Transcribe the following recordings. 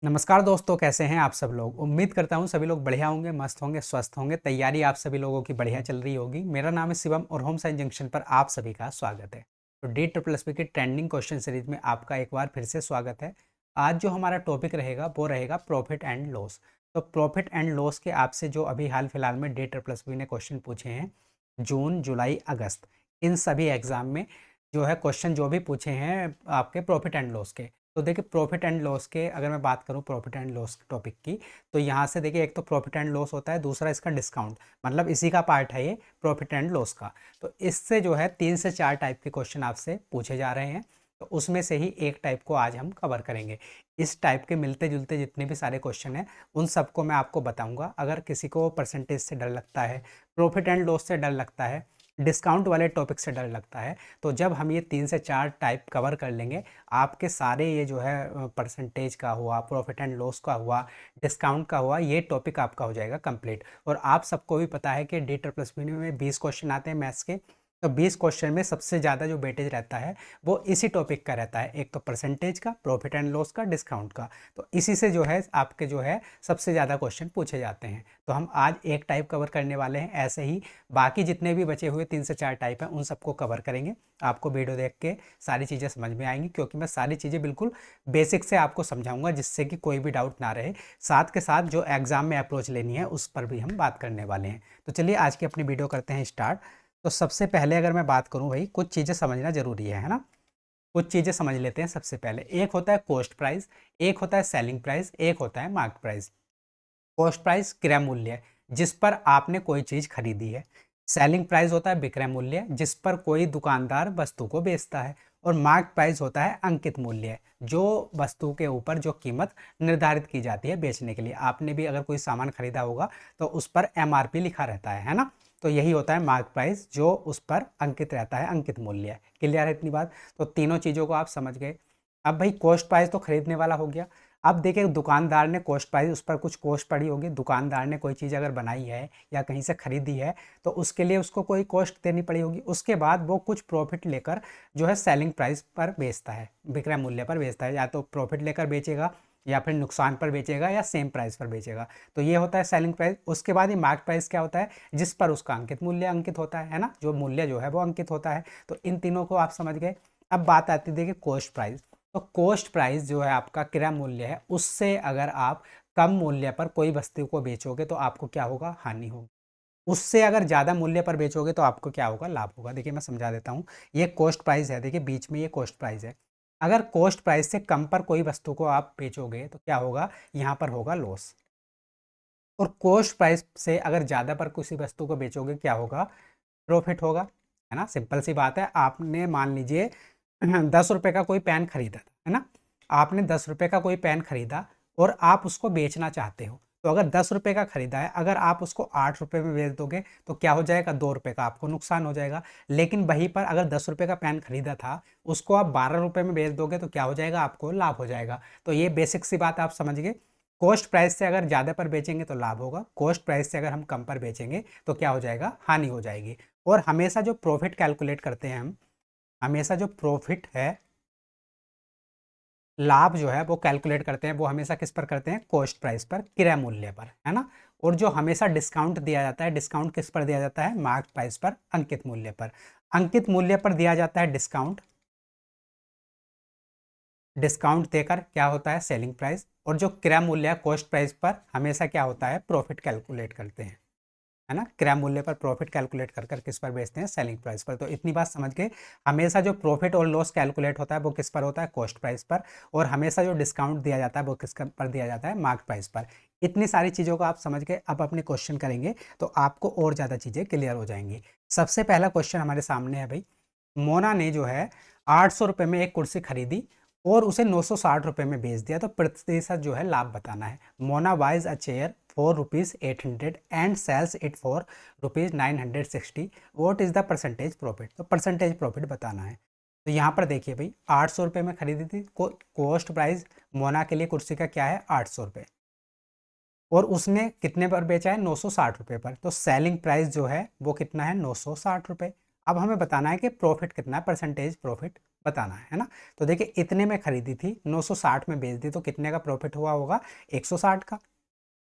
नमस्कार दोस्तों, कैसे हैं आप सब लोग। उम्मीद करता हूं सभी लोग बढ़िया होंगे, मस्त होंगे, स्वस्थ होंगे। तैयारी आप सभी लोगों की बढ़िया चल रही होगी। मेरा नाम है शिवम और होम साइंस जंक्शन पर आप सभी का स्वागत है। तो डी ट्रिपल एस पी की ट्रेंडिंग क्वेश्चन सीरीज में आपका एक बार फिर से स्वागत है। आज जो हमारा टॉपिक रहेगा वो रहेगा प्रॉफिट एंड लॉस। तो प्रॉफिट एंड लॉस के आपसे जो अभी हाल फिलहाल में डी ट्रिपल एस पी ने क्वेश्चन पूछे हैं जून, जुलाई, अगस्त, इन सभी एग्जाम में जो है क्वेश्चन जो भी पूछे हैं आपके प्रॉफिट एंड लॉस के। तो देखिए प्रॉफिट एंड लॉस के अगर मैं बात करूं प्रॉफिट एंड लॉस टॉपिक की, तो यहाँ से देखिए एक तो प्रॉफिट एंड लॉस होता है, दूसरा इसका डिस्काउंट, मतलब इसी का पार्ट है ये प्रॉफिट एंड लॉस का। तो इससे जो है 3 से 4 टाइप के क्वेश्चन आपसे पूछे जा रहे हैं। तो उसमें से ही एक टाइप को आज हम कवर करेंगे। इस टाइप के मिलते जुलते जितने भी सारे क्वेश्चन हैं उन सबको मैं आपको बताऊंगा। अगर किसी को परसेंटेज से डर लगता है, प्रॉफिट एंड लॉस से डर लगता है, डिस्काउंट वाले टॉपिक से डर लगता है, तो जब हम ये 3 से 4 टाइप कवर कर लेंगे, आपके सारे ये जो है परसेंटेज का हुआ, प्रॉफिट एंड लॉस का हुआ, डिस्काउंट का हुआ, ये टॉपिक आपका हो जाएगा कंप्लीट। और आप सबको भी पता है कि डी ट्रिपल एस पी में 20 क्वेश्चन आते हैं मैथ्स के। तो 20 क्वेश्चन में सबसे ज़्यादा जो वेटेज रहता है वो इसी टॉपिक का रहता है, एक तो परसेंटेज का, प्रॉफिट एंड लॉस का, डिस्काउंट का। तो इसी से जो है आपके जो है सबसे ज़्यादा क्वेश्चन पूछे जाते हैं। तो हम आज एक टाइप कवर करने वाले हैं, ऐसे ही बाकी जितने भी बचे हुए 3 से 4 टाइप हैं उन सबको कवर करेंगे। आपको वीडियो देख के सारी चीज़ें समझ में आएंगी, क्योंकि मैं सारी चीज़ें बिल्कुल बेसिक से आपको समझाऊंगा, जिससे कि कोई भी डाउट ना रहे। साथ के साथ जो एग्ज़ाम में अप्रोच लेनी है उस पर भी हम बात करने वाले हैं। तो चलिए आज की अपनी वीडियो करते हैं स्टार्ट। तो सबसे पहले अगर मैं बात करूं भाई, कुछ चीज़ें समझना ज़रूरी है ना। कुछ चीज़ें समझ लेते हैं। सबसे पहले एक होता है कॉस्ट प्राइस, एक होता है सेलिंग प्राइस, एक होता है मार्केट प्राइस। कॉस्ट प्राइस क्रय मूल्य, जिस पर आपने कोई चीज़ खरीदी है। सेलिंग प्राइस होता है विक्रय मूल्य, जिस पर कोई दुकानदार वस्तु को बेचता है। और मार्क प्राइस होता है अंकित मूल्य, जो वस्तु के ऊपर जो कीमत निर्धारित की जाती है बेचने के लिए। आपने भी अगर कोई सामान खरीदा होगा तो उस पर एमआरपी लिखा रहता है ना। तो यही होता है मार्क प्राइस, जो उस पर अंकित रहता है, अंकित मूल्य। क्लियर है इतनी बात। तो तीनों चीज़ों को आप समझ गए। अब भाई कॉस्ट प्राइस तो खरीदने वाला हो गया। अब देखिए दुकानदार ने कॉस्ट प्राइस, उस पर कुछ कॉस्ट पड़ी होगी। दुकानदार ने कोई चीज़ अगर बनाई है या कहीं से खरीदी है तो उसके लिए उसको कोई कॉस्ट देनी पड़ी होगी। उसके बाद वो कुछ प्रॉफिट लेकर जो है सेलिंग प्राइस पर बेचता है, विक्रय मूल्य पर बेचता है। या तो प्रॉफिट लेकर बेचेगा, या फिर नुकसान पर बेचेगा, या सेम प्राइस पर बेचेगा। तो ये होता है सेलिंग प्राइस। उसके बाद ये मार्केट प्राइस क्या होता है, जिस पर उसका अंकित मूल्य अंकित होता है ना, जो मूल्य जो है वो अंकित होता है। तो इन तीनों को आप समझ गए। अब बात आती है देखिए कॉस्ट प्राइस। तो कॉस्ट प्राइस जो है आपका क्रय मूल्य है, उससे अगर आप कम मूल्य पर कोई वस्तु को बेचोगे तो आपको क्या होगा, हानि होगी। उससे अगर ज़्यादा मूल्य पर बेचोगे तो आपको क्या होगा, लाभ होगा। देखिए मैं समझा देता हूँ। ये कॉस्ट प्राइस है, देखिए बीच में ये कॉस्ट प्राइस है। अगर कॉस्ट प्राइस से कम पर कोई वस्तु को आप बेचोगे तो क्या होगा, यहाँ पर होगा लॉस। और कॉस्ट प्राइस से अगर ज़्यादा पर किसी वस्तु को बेचोगे क्या होगा, प्रॉफिट होगा। है ना, सिंपल सी बात है। आपने मान लीजिए 10 रुपये का कोई पेन खरीदा था, है ना। आपने 10 रुपये का कोई पेन खरीदा और आप उसको बेचना चाहते हो। तो अगर 10 रुपये का खरीदा है, अगर आप उसको 8 रुपये में बेच दोगे तो क्या हो जाएगा, 2 रुपये का आपको नुकसान हो जाएगा। लेकिन वहीं पर अगर 10 रुपये का पेन खरीदा था, उसको आप 12 रुपये में बेच दोगे तो क्या हो जाएगा, आपको लाभ हो जाएगा। तो ये बेसिक सी बात आप समझ गए। कॉस्ट प्राइस से अगर ज़्यादा पर बेचेंगे तो लाभ होगा, कॉस्ट प्राइस से अगर हम कम पर बेचेंगे तो क्या हो जाएगा, हानि हो जाएगी। और हमेशा जो प्रॉफिट कैलकुलेट करते हैं हम, हमेशा जो प्रॉफिट है, लाभ जो है वो कैलकुलेट करते हैं, वो हमेशा किस पर करते हैं, कॉस्ट प्राइस पर, क्रय मूल्य पर, है ना। और जो हमेशा डिस्काउंट दिया जाता है, डिस्काउंट किस पर दिया जाता है, मार्केट प्राइस पर, अंकित मूल्य पर। अंकित मूल्य पर दिया जाता है डिस्काउंट। डिस्काउंट देकर क्या होता है, सेलिंग प्राइस। और जो क्रय मूल्य है, कॉस्ट प्राइस पर हमेशा क्या होता है, प्रॉफिट कैलकुलेट करते हैं, है ना। क्रय मूल्य पर प्रॉफिट कैलकुलेट कर कर किस पर बेचते हैं, सेलिंग प्राइस पर। तो इतनी बात समझ के, हमेशा जो प्रॉफिट और लॉस कैलकुलेट होता है वो किस पर होता है, कॉस्ट प्राइस पर। और हमेशा जो डिस्काउंट दिया जाता है वो किस पर दिया जाता है, मार्केट प्राइस पर। इतनी सारी चीज़ों को आप समझ के अब अपने क्वेश्चन करेंगे तो आपको और ज़्यादा चीज़ें क्लियर हो जाएंगी। सबसे पहला क्वेश्चन हमारे सामने है भाई। मोना ने जो है 800 रुपये में एक कुर्सी खरीदी और उसे 960 रुपये में बेच दिया, तो प्रतिशत जो है लाभ बताना है। Mona buys a chair for ₹800 and sells it for ₹960। What is the percentage profit. तो परसेंटेज प्रॉफिट बताना है। तो यहाँ पर देखिए भाई, 800 रुपये में खरीदी थी। कॉस्ट प्राइस मोना के लिए कुर्सी का क्या है, 800 रुपये। और उसने कितने पर बेचा है, 960 रुपये पर। तो सेलिंग प्राइस जो है वो कितना है, 960 रुपये। अब हमें बताना है कि प्रॉफिट कितना है, परसेंटेज प्रॉफिट बताना है ना। तो देखिए इतने में खरीदी थी, 960 में बेच दी, तो कितने का प्रॉफिट हुआ होगा, 160 का,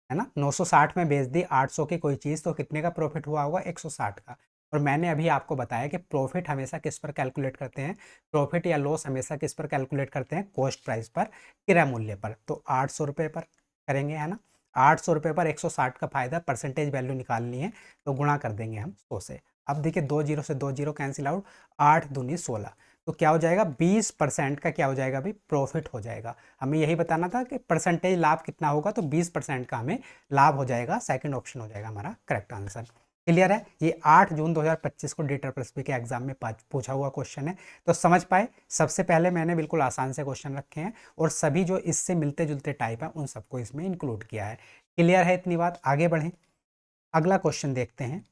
है ना। 960 में बेच दी 800 की कोई चीज़, तो कितने का प्रॉफिट हुआ होगा, 160 का। और मैंने अभी आपको बताया कि प्रॉफिट हमेशा किस पर कैलकुलेट करते हैं, प्रॉफिट या लॉस हमेशा किस पर कैलकुलेट करते हैं, कॉस्ट प्राइस पर, क्रय मूल्य पर। तो 800 रुपये पर करेंगे, है ना। 800 रुपये पर 160 का फायदा, परसेंटेज वैल्यू निकालनी है, तो गुणा कर देंगे हम 100 से। अब देखिए 2 जीरो से 2 जीरो कैंसिल आउट, 8 दूनी 16, तो क्या हो जाएगा, 20% का क्या हो जाएगा भाई, प्रॉफिट हो जाएगा। हमें यही बताना था कि परसेंटेज लाभ कितना होगा, तो 20% का हमें लाभ हो जाएगा। सेकंड ऑप्शन हो जाएगा हमारा करेक्ट आंसर। क्लियर है। ये 8 जून 2025 को DRPLSP के एग्जाम में पूछा हुआ क्वेश्चन है, तो समझ पाए। सबसे पहले मैंने बिल्कुल आसान से क्वेश्चन रखे हैं, और सभी जो इससे मिलते जुलते टाइप हैं उन सबको इसमें इंक्लूड किया है। क्लियर है इतनी बात, आगे बढ़ें। अगला क्वेश्चन देखते हैं।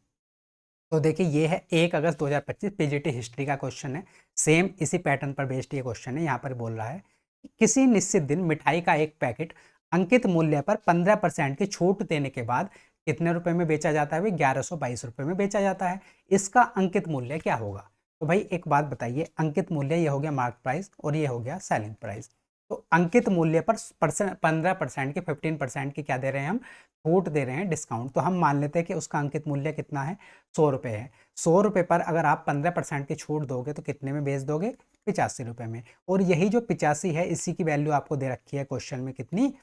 तो देखिए ये है 1 अगस्त 2025 पीजीटी हिस्ट्री का क्वेश्चन है। सेम इसी पैटर्न पर बेस्ड ये क्वेश्चन है। यहाँ पर बोल रहा है कि किसी निश्चित दिन मिठाई का एक पैकेट अंकित मूल्य पर 15% की छूट देने के बाद कितने रुपए में बेचा जाता है, भाई 1122 रुपए में बेचा जाता है। इसका अंकित मूल्य क्या होगा। तो भाई एक बात बताइए, अंकित मूल्य ये हो गया मार्क प्राइस, और ये हो गया सेलिंग प्राइस। तो अंकित मूल्य पर 15% की 15% की क्या दे रहे हैं हम, छूट दे रहे हैं, डिस्काउंट। तो हम मान लेते हैं कि उसका अंकित मूल्य कितना है, 100 रुपये है। 100 रुपये पर अगर आप 15% की छूट दोगे तो कितने में बेच दोगे, 85 रुपये में। और यही जो 85 है, इसी की वैल्यू आपको दे रखी है क्वेश्चन में, कितनी,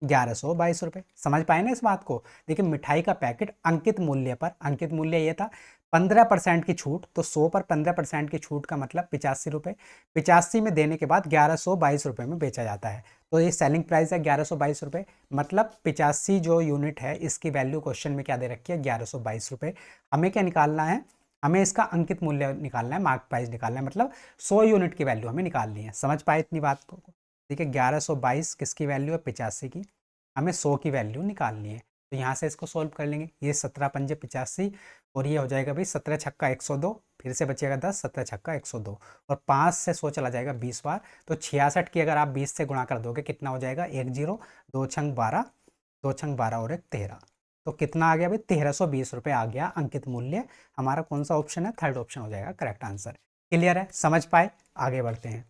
1122 रुपये। समझ पाए ना इस बात को। देखिए मिठाई का पैकेट अंकित मूल्य पर, अंकित मूल्य ये था 15% की छूट, तो 100 पर 15% की छूट का मतलब 85 रुपये। 85 में देने के बाद 1122 रुपये में बेचा जाता है। तो ये सेलिंग प्राइस है 1122 रुपये, मतलब 85 जो यूनिट है इसकी वैल्यू क्वेश्चन में क्या दे रखी है, 1122 रुपये। हमें क्या निकालना है, हमें इसका अंकित मूल्य निकालना है, मार्क प्राइस निकालना है, मतलब 100 यूनिट की वैल्यू हमें निकालनी है। समझ पाए इतनी बात को। ठीक है, 1122 किसकी वैल्यू है, 85 की, हमें 100 की वैल्यू निकालनी है। तो यहाँ से इसको सोल्व कर लेंगे। ये 17 पंजे 85, और ये हो जाएगा भाई 17 छक्का 102, फिर से बचेगा 10, 17 छक्का 102, और 5 से 100 चला जाएगा 20 बार। तो 66 की अगर आप 20 से गुणा कर दोगे कितना हो जाएगा, 1 जीरो, 2 छंग 12, 2 छंग 12 और 1 13। तो कितना आ गया भाई, 1320 रुपये आ गया अंकित मूल्य। हमारा कौन सा ऑप्शन है, थर्ड ऑप्शन हो जाएगा करेक्ट आंसर। क्लियर है, समझ पाए, आगे बढ़ते हैं।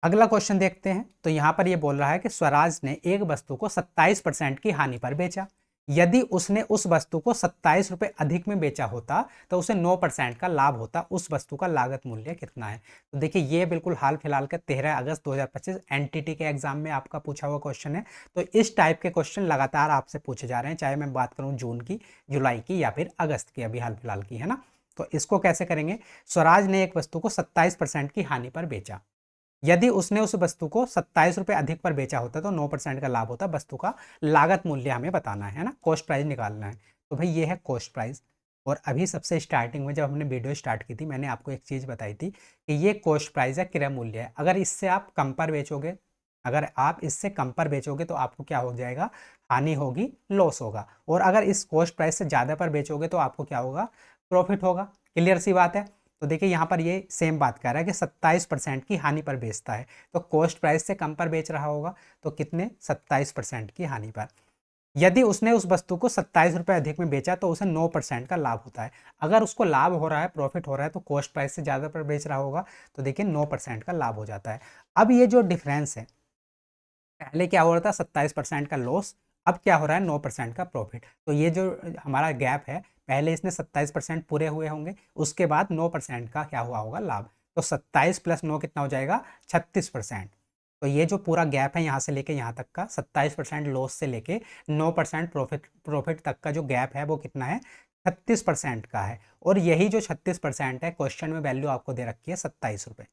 अगला क्वेश्चन देखते हैं। तो यहाँ पर ये बोल रहा है कि स्वराज ने एक वस्तु को 27% की हानि पर बेचा। यदि उसने उस वस्तु को 27 रुपये अधिक में बेचा होता तो उसे 9% का लाभ होता। उस वस्तु का लागत मूल्य कितना है। तो देखिए ये बिल्कुल हाल फिलहाल के 13 अगस्त 2025 एनटीटी के एग्जाम में आपका पूछा हुआ क्वेश्चन है। तो इस टाइप के क्वेश्चन लगातार आपसे पूछे जा रहे हैं, चाहे मैं बात करूं जून की, जुलाई की, या फिर अगस्त की, अभी हाल फिलहाल की, है ना। तो इसको कैसे करेंगे, स्वराज ने एक वस्तु को 27% की हानि पर बेचा। यदि उसने उस वस्तु को 27 रुपये अधिक पर बेचा होता तो 9% का लाभ होता। वस्तु का लागत मूल्य हमें बताना है ना, कॉस्ट प्राइस निकालना है। तो भाई ये है कॉस्ट प्राइस। और अभी सबसे स्टार्टिंग में जब हमने वीडियो स्टार्ट की थी, मैंने आपको एक चीज़ बताई थी कि ये कॉस्ट प्राइस है, क्रय मूल्य है। अगर इससे आप कम पर बेचोगे, अगर आप इससे कम पर बेचोगे तो आपको क्या हो जाएगा, हानि होगी, लॉस होगा। और अगर इस कॉस्ट प्राइस से ज़्यादा पर बेचोगे तो आपको क्या होगा, प्रॉफिट होगा। क्लियर सी बात है। तो देखिए यहाँ पर ये सेम बात कर रहा है कि 27% की हानि पर बेचता है, तो कॉस्ट प्राइस से कम पर बेच रहा होगा, तो कितने, 27% की हानि पर। यदि उसने उस वस्तु को 27 रुपये अधिक में बेचा तो उसे 9% का लाभ होता है। अगर उसको लाभ हो रहा है, प्रॉफिट हो रहा है, तो कॉस्ट प्राइस से ज़्यादा पर बेच रहा होगा, तो देखिए 9% का लाभ हो जाता है। अब ये जो डिफरेंस है, पहले क्या हो रहा था, 27% का लॉस, अब क्या हो रहा है, 9% का प्रॉफिट। तो ये जो हमारा गैप है, पहले इसने 27% पूरे हुए होंगे, उसके बाद 9% का क्या हुआ होगा, लाभ। तो 27 + 9 कितना हो जाएगा, 36%। तो ये जो पूरा गैप है यहाँ से लेके यहाँ तक का, 27% लॉस से लेके 9% प्रॉफिट प्रॉफिट तक का जो गैप है वो कितना है, 36% का है। और यही जो 36% है, क्वेश्चन में वैल्यू आपको दे रखी है 27 रुपये,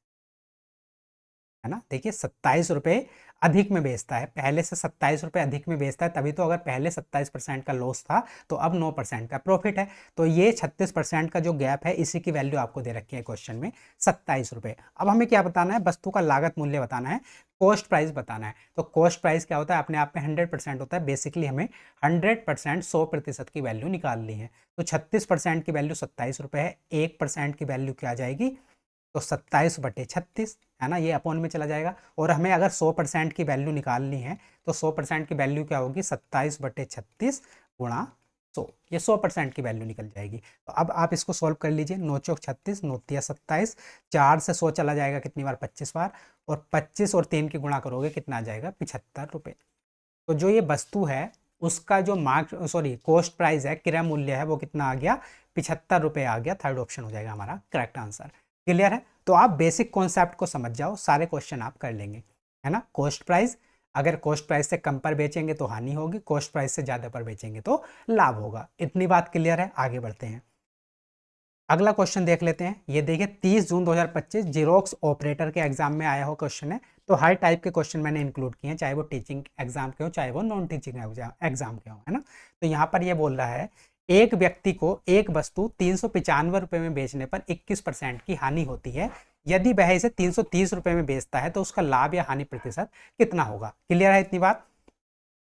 है ना। देखिए 27 रुपये अधिक में बेचता है, पहले से 27 रुपये अधिक में बेचता है, तभी तो। अगर पहले 27% का लॉस था तो अब 9% का प्रॉफिट है। तो ये 36% का जो गैप है, इसी की वैल्यू आपको दे रखी है क्वेश्चन में, 27 रुपये। अब हमें क्या बताना है, वस्तु का लागत मूल्य बताना है, कॉस्ट प्राइस बताना है। तो कॉस्ट प्राइस क्या होता है, अपने आप में 100% होता है। बेसिकली हमें 100%, 100% की वैल्यू निकालनी है। तो 36% की वैल्यू 27 रुपये है, 1% की वैल्यू क्या आ जाएगी, तो 27/36, है ना, ये अपॉन में चला जाएगा। और हमें अगर 100% की वैल्यू निकालनी है तो 100% की वैल्यू क्या होगी, 27/36 गुणा 100, ये 100% की वैल्यू निकल जाएगी। तो अब आप इसको सॉल्व कर लीजिए। 9 चौक 36, 9 तिया 27, 4 से 100 चला जाएगा कितनी बार, 25 बार, और 25 और 3 की गुणा करोगे कितना आ जाएगा, 75 रुपये। तो जो ये वस्तु है उसका जो कॉस्ट प्राइस है, क्रय मूल्य है, वो कितना आ गया, 75 रुपये आ गया। थर्ड ऑप्शन हो जाएगा हमारा करेक्ट आंसर। क्लियर है? तो आप बेसिक कॉन्सेप्ट को समझ जाओ, सारे क्वेश्चन आप कर लेंगे, है ना। कॉस्ट प्राइस, अगर कॉस्ट प्राइस से कम पर बेचेंगे तो हानि होगी, कॉस्ट प्राइस से ज़्यादा पर बेचेंगे तो लाभ होगा। इतनी बात क्लियर है? आगे बढ़ते हैं। अगला क्वेश्चन देख लेते हैं। ये देखिए 30 जून 2025 जीरोक्स ऑपरेटर के एग्जाम में आया हो क्वेश्चन है। तो हर टाइप के क्वेश्चन मैंने इंक्लूड किए हैं, चाहे वो टीचिंग एग्जाम के हो चाहे वो नॉन टीचिंग एग्जाम के हो, है ना। तो यहाँ पर ये बोल रहा है एक व्यक्ति को एक वस्तु 395 रुपये में बेचने पर 21% की हानि होती है। यदि वह इसे 330 रुपये में बेचता है तो उसका लाभ या हानि प्रतिशत कितना होगा। क्लियर है इतनी बात?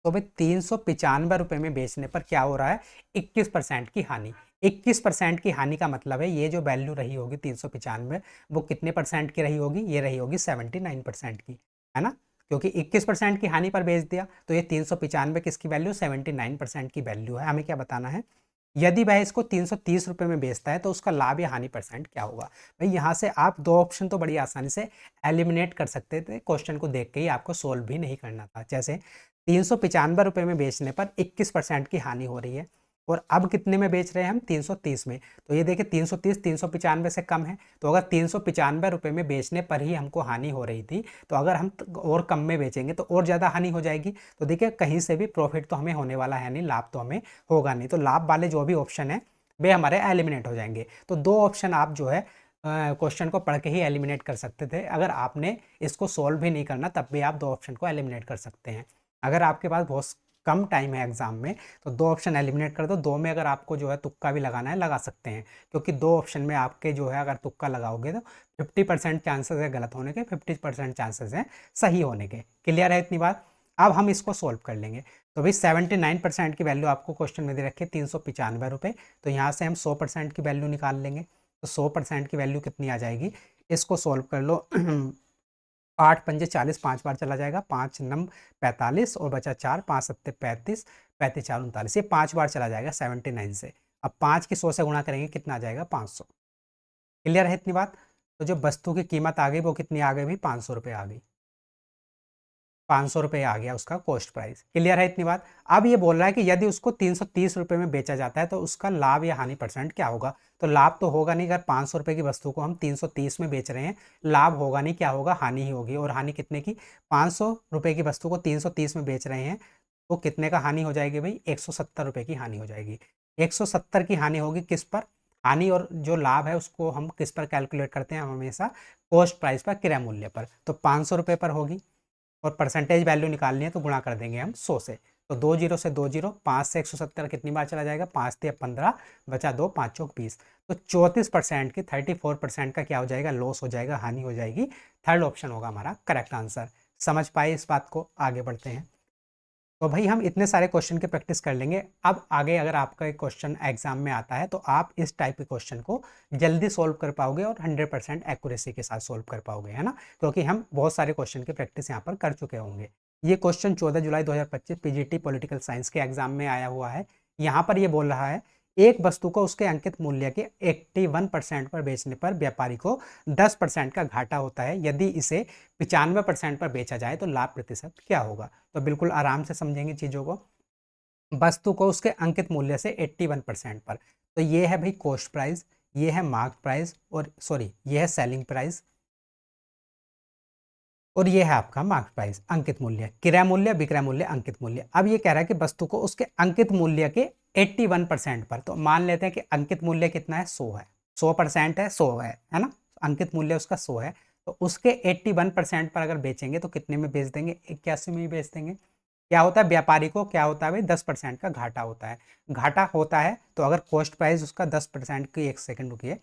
तो भाई 395 रुपये में बेचने पर क्या हो रहा है, 21% की हानि। 21% की हानि का मतलब है ये जो वैल्यू रही होगी 395, वो कितने परसेंट की रही होगी, ये रही होगी 79% की, है ना। क्योंकि 21% की हानि पर बेच दिया तो ये 395 किसकी वैल्यू, 79% की वैल्यू है। हमें क्या बताना है, यदि वह इसको 330 रुपये में बेचता है तो उसका लाभ या हानि परसेंट क्या होगा। भाई यहाँ से आप दो ऑप्शन तो बड़ी आसानी से एलिमिनेट कर सकते थे, क्वेश्चन को देख के ही, आपको सोल्व भी नहीं करना था। जैसे 395 रुपये में बेचने पर 21% की हानि हो रही है, और अब कितने में बेच रहे हैं हम, 330 में। तो ये देखिए 330 395 से कम है, तो अगर 395 रुपये में बेचने पर ही हमको हानि हो रही थी, तो अगर हम और कम में बेचेंगे तो और ज़्यादा हानि हो जाएगी। तो देखिए कहीं से भी प्रॉफिट तो हमें होने वाला है नहीं, लाभ तो हमें होगा नहीं। तो लाभ वाले जो भी ऑप्शन है वे हमारे एलिमिनेट हो जाएंगे। तो दो ऑप्शन आप जो है क्वेश्चन को पढ़ के ही एलिमिनेट कर सकते थे। अगर आपने इसको सोल्व भी नहीं करना तब भी आप दो ऑप्शन को एलिमिनेट कर सकते हैं। अगर आपके पास बहुत कम टाइम है एग्जाम में तो दो ऑप्शन एलिमिनेट कर दो, दो में अगर आपको जो है तुक्का भी लगाना है लगा सकते हैं, क्योंकि दो ऑप्शन में आपके जो है अगर तुक्का लगाओगे तो 50% चांसेस है गलत होने के, 50% चांसेस हैं सही होने के। क्लियर है इतनी बात? अब हम इसको सोल्व कर लेंगे। तो भाई 79% की वैल्यू आपको क्वेश्चन में दे रखी है, 395 रुपये। तो यहाँ से हम 100% की वैल्यू निकाल लेंगे। तो 100% की वैल्यू कितनी आ जाएगी, इसको सोल्व कर लो। 8 पंजे 40, 5 बार चला जाएगा, 5 नम 45 और बचा 4, 5 सत्ते 35, 35 4 39, ये 5 बार चला जाएगा 79 से। अब 5 की 100 से गुणा करेंगे कितना आ जाएगा, 500। क्लियर है इतनी बात? तो जो वस्तु की कीमत आ गई वो कितनी आ गई भी, 500 रुपये आ गई। 500 रुपये आ गया उसका कॉस्ट प्राइस। क्लियर है इतनी बात? अब ये बोल रहा है कि यदि उसको 330 रुपये में बेचा जाता है तो उसका लाभ या हानि परसेंट क्या होगा। तो लाभ तो होगा नहीं, अगर 500 रुपये की वस्तु को हम 330 में बेच रहे हैं, लाभ होगा नहीं, क्या होगा, हानि ही होगी। और हानि कितने की, 500 रुपये की वस्तु को 330 में बेच रहे हैं तो कितने का हानि हो जाएगी भाई, 170 रुपये की हानि हो जाएगी। 170 की हानि होगी किस पर, हानि और जो लाभ है उसको हम किस पर कैलकुलेट करते हैं, हम हमेशा कॉस्ट प्राइस पर, क्रय मूल्य पर। तो 500 रुपये पर होगी, और परसेंटेज वैल्यू निकालनी है तो गुणा कर देंगे हम 100 से। तो 2 जीरो से 2 जीरो, 5 से 170 कितनी बार चला जाएगा, 5 से 15, बचा 2, 5 चौक 20। तो 34% की 34% का क्या हो जाएगा, लॉस हो जाएगा, हानि हो जाएगी। थर्ड ऑप्शन होगा हमारा करेक्ट आंसर। समझ पाए इस बात को? आगे बढ़ते हैं। तो भाई हम इतने सारे क्वेश्चन की प्रैक्टिस कर लेंगे। अब आगे अगर आपका एक क्वेश्चन एग्जाम में आता है तो आप इस टाइप के क्वेश्चन को जल्दी सोल्व कर पाओगे और 100% एक्यूरेसी के साथ सोल्व कर पाओगे, है ना। क्योंकि हम बहुत सारे क्वेश्चन की प्रैक्टिस यहाँ पर कर चुके होंगे। ये क्वेश्चन 14 जुलाई 2025 पीजीटी पॉलिटिकल साइंस के एग्जाम में आया हुआ है। यहाँ पर ये बोल रहा है एक वस्तु को उसके अंकित मूल्य के 81% पर बेचने पर व्यापारी को 10% का घाटा होता है। यदि इसे 95% पर बेचा जाए तो लाभ प्रतिशत क्या होगा। तो बिल्कुल आराम से समझेंगे चीज़ों को। वस्तु को उसके अंकित मूल्य से 81% पर, तो ये है भाई कॉस्ट प्राइस, ये है मार्क प्राइस, और ये है सेलिंग प्राइस, और ये है आपका मार्क प्राइस, अंकित मूल्य, क्रय मूल्य, विक्रय मूल्य, अंकित मूल्य। अब ये कह रहा है कि वस्तु को उसके अंकित मूल्य के 81% पर, तो मान लेते हैं कि अंकित मूल्य कितना है, 100 है, 100% है, 100 है ना। अंकित मूल्य उसका 100 है, तो उसके 81% पर अगर बेचेंगे तो कितने में बेच देंगे, 81 में ही बेच देंगे। क्या होता है, व्यापारी को क्या होता है भाई, 10% का घाटा होता है। घाटा होता है तो अगर कॉस्ट प्राइस उसका 10% की, एक सेकंड रुकिए,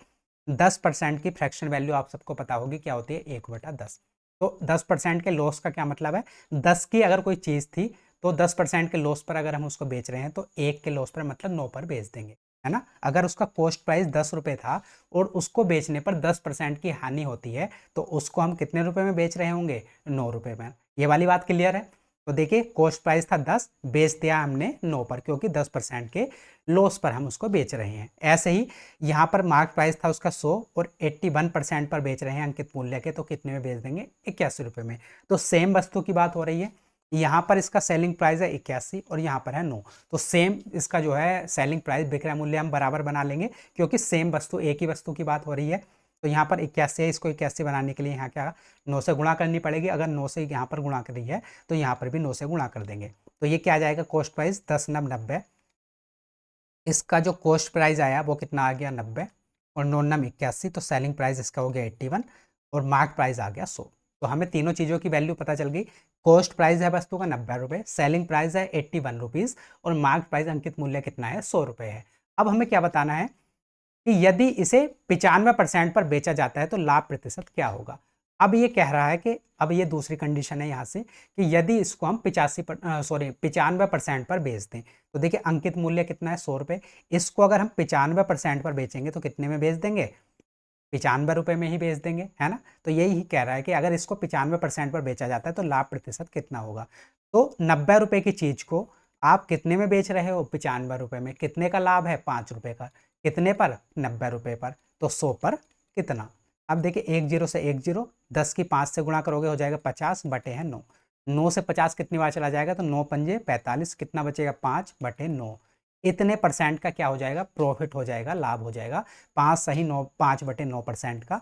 10% की फ्रैक्शन वैल्यू आप सबको पता होगी क्या होती है, 1/10। तो 10% के लॉस का क्या मतलब है, 10 की अगर कोई चीज़ थी तो 10% के लॉस पर अगर हम उसको बेच रहे हैं तो 1 के लॉस पर मतलब 9 पर बेच देंगे, है ना। अगर उसका कॉस्ट प्राइस 10 रुपये था और उसको बेचने पर 10% की हानि होती है तो उसको हम कितने रुपए में बेच रहे होंगे, 9 रुपये में। ये वाली बात क्लियर है? तो देखिए कॉस्ट प्राइस था 10, बेच दिया हमने 9 पर, क्योंकि 10% के लॉस पर हम उसको बेच रहे हैं। ऐसे ही यहाँ पर मार्क प्राइस था उसका 100 और 81% पर बेच रहे हैं अंकित मूल्य के, तो कितने में बेच देंगे? 81 रुपये में। तो सेम वस्तु की बात हो रही है, यहाँ पर इसका सेलिंग प्राइस है 81 और यहाँ पर है 9, तो सेम इसका जो है सेलिंग प्राइस विक्रय मूल्य हम बराबर बना लेंगे, क्योंकि सेम वस्तु, एक ही वस्तु की बात हो रही है। तो यहाँ पर 81 है, इसको 81 बनाने के लिए यहाँ क्या 9 से गुणा करनी पड़ेगी। अगर 9 से यहाँ पर गुणा कर रही है तो यहाँ पर भी 9 से गुणा कर देंगे। तो ये क्या आ जाएगा? Cost price 10 9 90। इसका जो कॉस्ट प्राइस आया वो कितना आ गया? 90 और 9 9 81, तो सेलिंग प्राइस इसका हो गया 81 और मार्क प्राइस आ गया 100। तो हमें तीनों चीज़ों की वैल्यू पता चल गई। कॉस्ट प्राइस है वस्तु का 90 रुपये, सेलिंग प्राइस है 81 रुपीज़ और मार्क प्राइस अंकित मूल्य कितना है? 100 रुपये है। अब हमें क्या बताना है कि यदि इसे 95% पर बेचा जाता है तो लाभ प्रतिशत क्या होगा। अब ये कह रहा है कि अब ये दूसरी कंडीशन है यहाँ से कि यदि इसको हम 95% पर बेच दें, तो देखिए अंकित मूल्य कितना है? 100 रुपये। इसको अगर हम 95% पर बेचेंगे तो कितने में बेच देंगे? 95 रुपये में ही बेच देंगे, है ना। तो यही कह रहा है कि अगर इसको 95% पर बेचा जाता है तो लाभ प्रतिशत कितना होगा। तो 90 रुपये की चीज़ को आप कितने में बेच रहे हो? 95 रुपये में। कितने का लाभ है? 5 रुपये का। कितने पर? 90 रुपये पर। तो 100 पर कितना? अब देखिए 1 0 से 1 0, 10 की 5 से गुणा करोगे हो जाएगा 50 बटे है 9। 9 से 50 कितनी बार चला जाएगा? तो 9 पंजे 45, कितना बचेगा? 5 बटे 9। इतने परसेंट का क्या हो जाएगा? प्रॉफिट हो जाएगा, लाभ हो जाएगा। 5 सही 9, 5 बटे 9% का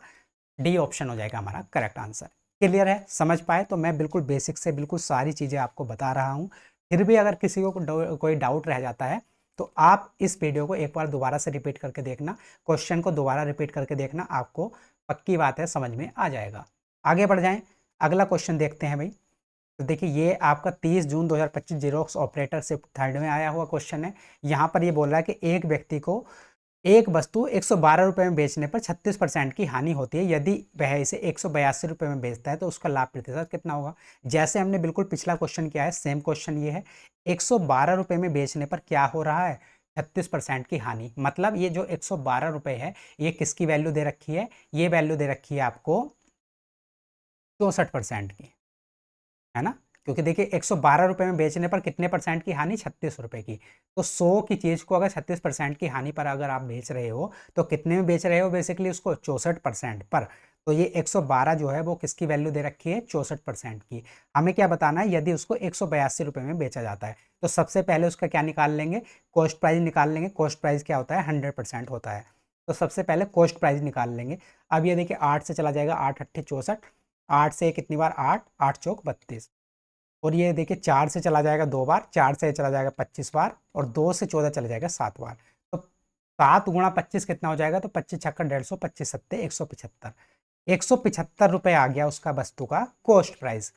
डी ऑप्शन हो जाएगा हमारा करेक्ट आंसर। क्लियर है? समझ पाए? तो मैं बिल्कुल बेसिक से बिल्कुल सारी चीज़ें आपको बता रहा हूँ। फिर भी अगर किसी को कोई डाउट रह जाता है तो आप इस वीडियो को एक बार दोबारा से रिपीट करके देखना, क्वेश्चन को दोबारा रिपीट करके देखना, आपको पक्की बात है समझ में आ जाएगा। आगे बढ़ जाएं, अगला क्वेश्चन देखते हैं भाई। तो देखिए ये आपका 30 जून 2025 जीरोक्स ऑपरेटर शिफ्ट थर्ड में आया हुआ क्वेश्चन है। यहाँ पर ये बोल रहा है कि एक व्यक्ति को एक वस्तु 112 रुपये में बेचने पर 36% की हानि होती है। यदि वह इसे 182 रुपये में बेचता है तो उसका लाभ प्रतिशत कितना होगा। जैसे हमने बिल्कुल पिछला क्वेश्चन किया है, सेम क्वेश्चन ये है। 112 रुपये में बेचने पर क्या हो रहा है? 36% की हानि। मतलब ये जो 112 रुपये है ये किसकी वैल्यू दे रखी है? ये वैल्यू दे रखी है आपको 64% की, है ना। क्योंकि देखिए 112 रुपये में बेचने पर कितने परसेंट की हानि? 36 रुपये की। तो 100 की चीज़ को अगर 36% की हानि पर अगर आप बेच रहे हो तो कितने में बेच रहे हो? बेसिकली उसको 64% पर। तो ये 112 जो है वो किसकी वैल्यू दे रखी है? 64% की। हमें क्या बताना है? यदि उसको 182 रुपये में बेचा जाता है तो सबसे पहले उसका क्या निकाल लेंगे? कॉस्ट प्राइस निकाल लेंगे। कॉस्ट प्राइस क्या होता है? 100% होता है। तो सबसे पहले कॉस्ट प्राइस निकाल लेंगे। अब ये देखिए 8 से चला जाएगा, 8 8 64, 8 से कितनी बार? 8 8 चौक 32, और ये देखिए 4 से चला जाएगा 2 बार, 4 से चला जाएगा 25 बार और 2 से 14 चला जाएगा 7 बार। तो 7 गुणा 25 कितना हो जाएगा? तो 25 छक्का 150, 25 सत्ते 175। 175 रुपये आ गया उसका वस्तु का कॉस्ट प्राइस।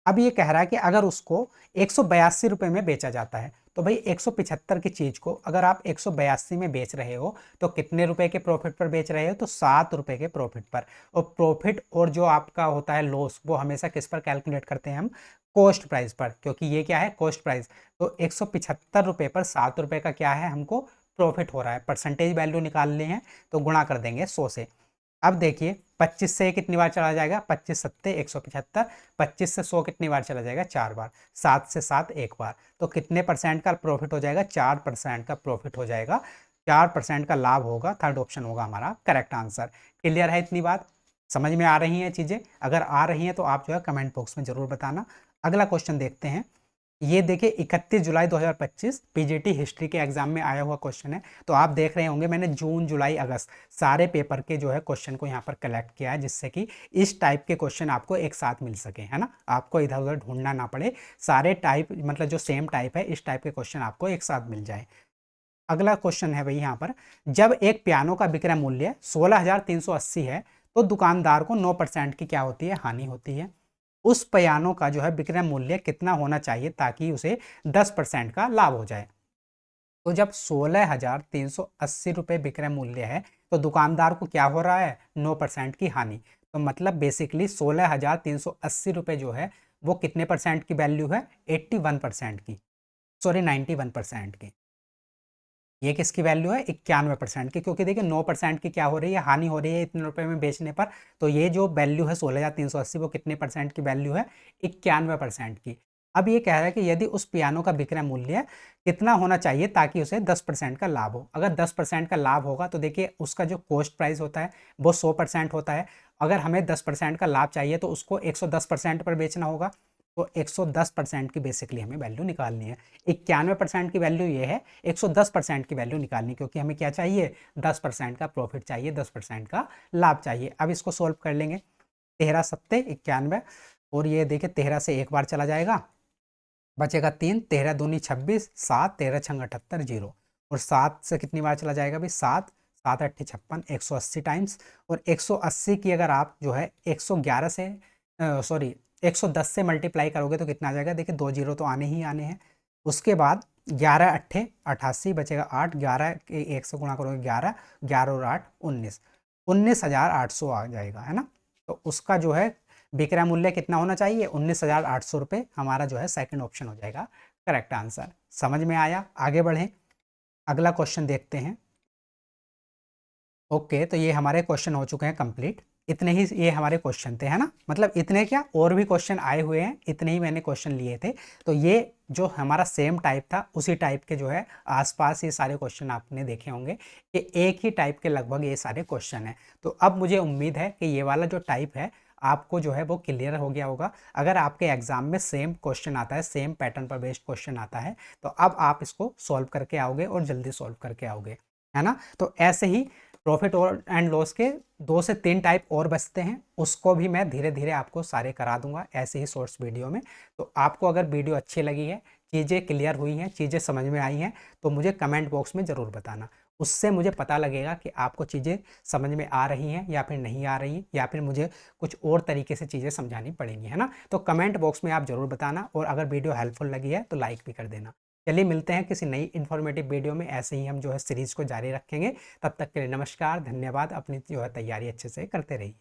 अब ये कह रहा है कि अगर उसको 182 रुपये में बेचा जाता है तो भाई 175 की चीज को अगर आप 182 में बेच रहे हो तो कितने रुपए के प्रॉफिट पर बेच रहे हो? तो 7 रुपए के प्रॉफिट पर। और प्रॉफिट और जो आपका होता है लॉस वो हमेशा किस पर कैलकुलेट करते हैं हम? कॉस्ट प्राइस पर, क्योंकि ये क्या है? Cost price. तो 175 रुपये पर 7 रुपये का क्या है? हमको प्रॉफिट हो रहा है। परसेंटेज वैल्यू निकालने हैं तो गुणा कर देंगे 100 से। अब देखिए 25 से कितनी बार चला जाएगा? 25 सत्ते 175, 25 से 100 कितनी बार चला जाएगा? 4 बार, 7 से 7 एक बार। तो कितने परसेंट का प्रॉफिट हो जाएगा? 4% का प्रॉफिट हो जाएगा, 4% का लाभ होगा। थर्ड ऑप्शन होगा हमारा करेक्ट आंसर। क्लियर है? इतनी बात समझ में आ रही है चीज़ें? अगर आ रही हैं तो आप जो है कमेंट बॉक्स में ज़रूर बताना। अगला क्वेश्चन देखते हैं। ये देखिए 31 जुलाई 2025 पीजीटी हिस्ट्री के एग्जाम में आया हुआ क्वेश्चन है। तो आप देख रहे होंगे मैंने जून जुलाई अगस्त सारे पेपर के जो है क्वेश्चन को यहाँ पर कलेक्ट किया है, जिससे कि इस टाइप के क्वेश्चन आपको एक साथ मिल सके, है ना। आपको इधर उधर ढूंढना ना पड़े, सारे टाइप मतलब जो सेम टाइप है इस टाइप के क्वेश्चन आपको एक साथ मिल जाए। अगला क्वेश्चन है भाई यहाँ पर, जब एक पियानो का विक्रय मूल्य 16,380 है तो दुकानदार को 9% की क्या होती है? हानि होती है। उस पियानो का जो है विक्रय मूल्य कितना होना चाहिए ताकि उसे 10% का लाभ हो जाए। तो जब 16,380 रुपये विक्रय मूल्य है तो दुकानदार को क्या हो रहा है? 9% की हानि। तो मतलब बेसिकली 16,380 रुपये जो है वो कितने परसेंट की वैल्यू है? 81% की, सॉरी 91% की। ये किसकी वैल्यू है? 91% की, क्योंकि देखिए 9% की क्या हो रही है? हानि हो रही है इतने रुपए में बेचने पर। तो ये जो वैल्यू है 16,380 वो कितने परसेंट की वैल्यू है? 91% की। अब ये कह रहा है कि यदि उस पियानो का विक्रय मूल्य कितना होना चाहिए ताकि उसे 10% का लाभ हो। अगर 10% का लाभ होगा तो देखिए उसका जो कॉस्ट प्राइस होता है वो 100% होता है। अगर हमें 10% का लाभ चाहिए तो उसको 110% पर बेचना होगा। तो 110% की बेसिकली हमें वैल्यू निकालनी है। 91% की वैल्यू ये है, 110% की वैल्यू निकालनी, क्योंकि हमें क्या चाहिए, 10% का प्रॉफिट चाहिए, 10% का लाभ चाहिए। अब इसको सोल्व कर लेंगे। 13 सत्ते 91, और ये देखिए 13 से एक बार चला जाएगा, बचेगा 3, 13 दूनी 26, 7, 13 छंग 78, 0, और 7 से कितनी बार चला जाएगा भाई, 7, 7 अट्ठे 56, 180 टाइम्स। और 180 की अगर आप जो है 111 से सॉरी 110 से मल्टीप्लाई करोगे तो कितना आ जाएगा, देखिए 2 जीरो तो आने ही आने हैं। उसके बाद 11 अट्ठे 88, बचेगा 8, 11 के 1 से गुणा करोगे 11, 11 और 8 19, 19,800 आ जाएगा, है ना। तो उसका जो है विक्रय मूल्य कितना होना चाहिए, 19,800 रुपये, हमारा जो है सेकंड ऑप्शन हो जाएगा करेक्ट आंसर। समझ में आया, आगे बढ़ें, अगला क्वेश्चन देखते हैं। ओके, तो ये हमारे क्वेश्चन हो चुके हैं कंप्लीट। इतने ही ये हमारे क्वेश्चन थे, है ना, मतलब इतने क्या, और भी क्वेश्चन आए हुए हैं, इतने ही मैंने क्वेश्चन लिए थे। तो ये जो हमारा सेम टाइप था उसी टाइप के जो है आसपास ये सारे क्वेश्चन आपने देखे होंगे कि एक ही टाइप के लगभग ये सारे क्वेश्चन हैं। तो अब मुझे उम्मीद है कि ये वाला जो टाइप है आपको जो है वो क्लियर हो गया होगा। अगर आपके एग्जाम में सेम क्वेश्चन आता है, सेम पैटर्न पर बेस्ड क्वेश्चन आता है, तो अब आप इसको सॉल्व करके आओगे और जल्दी सॉल्व करके आओगे, है ना। तो ऐसे ही प्रॉफिट और एंड लॉस के 2 से 3 टाइप और बचते हैं, उसको भी मैं धीरे धीरे आपको सारे करा दूंगा ऐसे ही शॉर्ट्स वीडियो में। तो आपको अगर वीडियो अच्छी लगी है, चीज़ें क्लियर हुई हैं, चीज़ें समझ में आई हैं, तो मुझे कमेंट बॉक्स में ज़रूर बताना। उससे मुझे पता लगेगा कि आपको चीज़ें समझ में आ रही हैं या फिर नहीं आ रही, या फिर मुझे कुछ और तरीके से चीज़ें समझानी पड़ेंगी, है ना। तो कमेंट बॉक्स में आप ज़रूर बताना, और अगर वीडियो हेल्पफुल लगी है तो लाइक भी कर देना। चलिए मिलते हैं किसी नई इन्फॉर्मेटिव वीडियो में, ऐसे ही हम जो है सीरीज़ को जारी रखेंगे। तब तक के लिए नमस्कार, धन्यवाद। अपनी जो है तैयारी अच्छे से करते रहिए।